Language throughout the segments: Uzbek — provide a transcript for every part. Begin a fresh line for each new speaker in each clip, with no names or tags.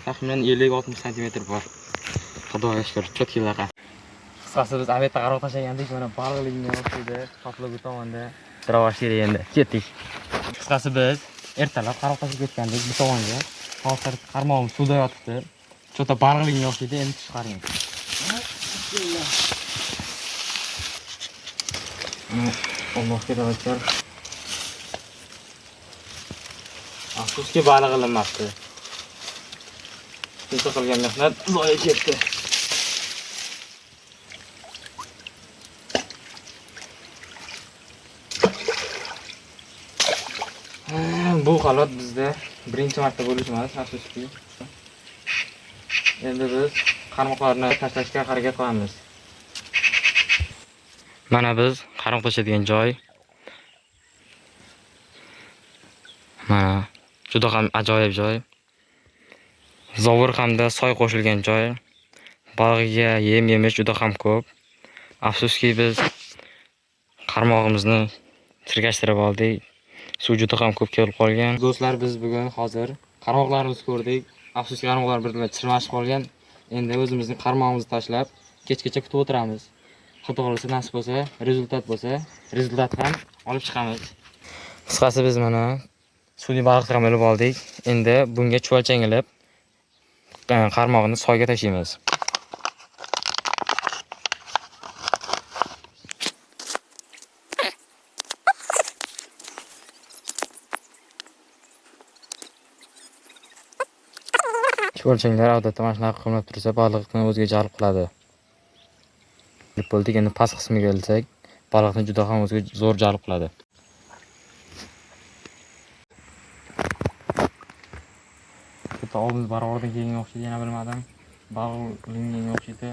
taxminan 50-60 sm bor. Xudoga shukr, cho'tki laqa. Qisqasi biz aviatda qaror tashlagandik, mana baliqlikni o'xshaydi, qoplik tomonda Dravashiri endi ketdik. Qisqasi biz ertalab qaror tashlab ketgandik bu tomonga. Hozir qarmog'imiz suvda yotibdi. Cho'ta baliqlikni o'xshaydi, endi chiqaring. Allohga tavakkal. Afsuski baliq ilinmabdi. Shuncha qilgan mehnat zoya ketdi. Bu holat bizda birinchi marta bo'lishi emas, afsuski. Endi biz qarmoqlarni tashlashga harakat qilamiz. Mana biz qarmoq tashladigan joy. Mana juda ham ajoyib joy. Zovur hamda soy qo'shilgan joy. Baliqga yem-yemish juda ham ko'p. Afsuski biz qarmog'imizni tirgashtirib oldik. Suv juda ham ko'p kelib qolgan. Do'stlar, biz bugun hozir qarmoqlarimizni ko'rdik. Afsuski qarmoqlar birga chirmashib qolgan. Endi o'zimizning qarmog'imizni tashlab, kechgacha kutib o'tiramiz. Xudo xolisa nasib bo'lsa, rezultat ham olib chiqamiz. Qisqasi biz mana suvli baliqni ham olib oldik. Endi bunga cho'lchang ilib, qarmog'ini soyga tashlaymiz. Cho'lchanglar odatda mana shunaqa qimmat tursa, baliqni o'ziga jalb qiladi. Bo'ldik, endi past qismiga kelsak, baliqni juda ham o'ziga zo'r jalb qiladi. Ovimiz barobardan kelgan o'xshaydi, yana bilmadim. Baliqning o'xshaydi.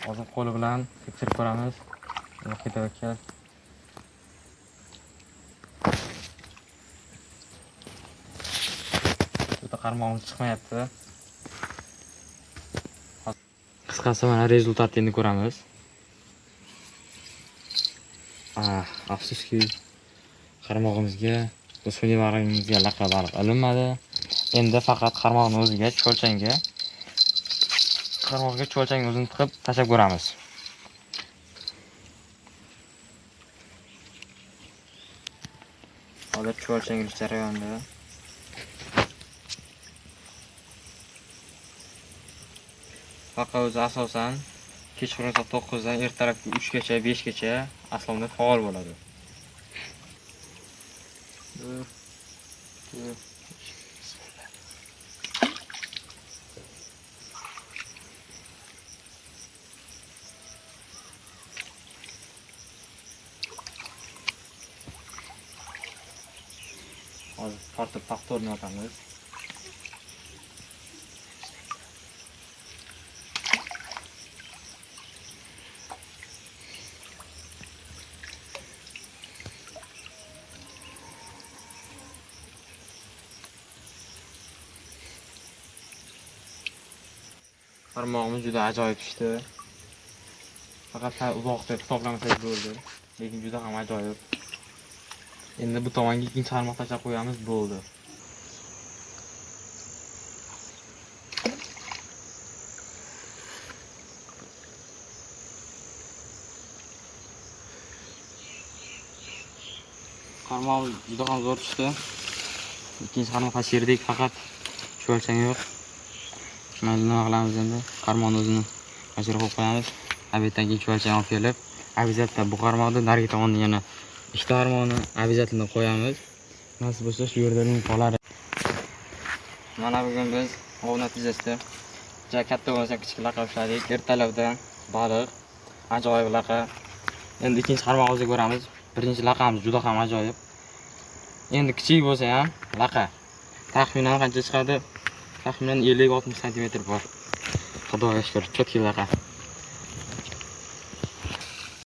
Hozir qo'li bilan tekshirib ko'ramiz. Allohga tavakkal. Juda qarmog'imiz chiqmayapti. Qisqasi mana rezultatni endi ko'ramiz. Afsuski qarmog'imizga, bu sun'iy baliqimizga laqa baliq ilinmadi. Endi faqat qarmoqni o'ziga cho'lchangga o'zini tiqib tashlab ko'ramiz. Hozir cho'lchangiz jarayonida. Faqat o'zi asosan kechqurun soat 9 dan ertalabki 3 gacha, 5 gacha aslida faol bo'ladi. Hozir tortib paxtorni otamiz. Qarmog'imiz juda ajoyib pishdi. Faqat uzoqda hisoblamasak bo'ldi, lekin juda ham ajoyib. Endi bu tomonga ikkinchi qarmoq tashlab qo'yamiz, bo'ldi. Qarmog'imiz juda ham zo'r pishdi. Ikkinchi qarmoq tashirdik, faqat cho'lchang yo'q. Mayli, nima qilamiz endi? Qarmoqni o'zini mashina qo'yib qo'yamiz. Aviatdan keyin cho'lchang olib kelib, aviatda bu qarmoqni narigi tomonda yana ikkita qarmoqni aviatdan qo'yamiz. Nasib bo'lsa shu yerda qoladi. Mana bugun biz ov natijasida juda katta bo'lsa kichik laqa ushladik. Ertalabdan baliq, ajoyib laqa. Endi ikkinchi qarmog'imizni ko'ramiz. Birinchi laqamiz juda ham ajoyib. Endi kichik bo'lsa ham laqa. Taxminan qancha chiqadi? Taxminan 50-60 sm bor. Xudoga shukr, cho'tki laqa.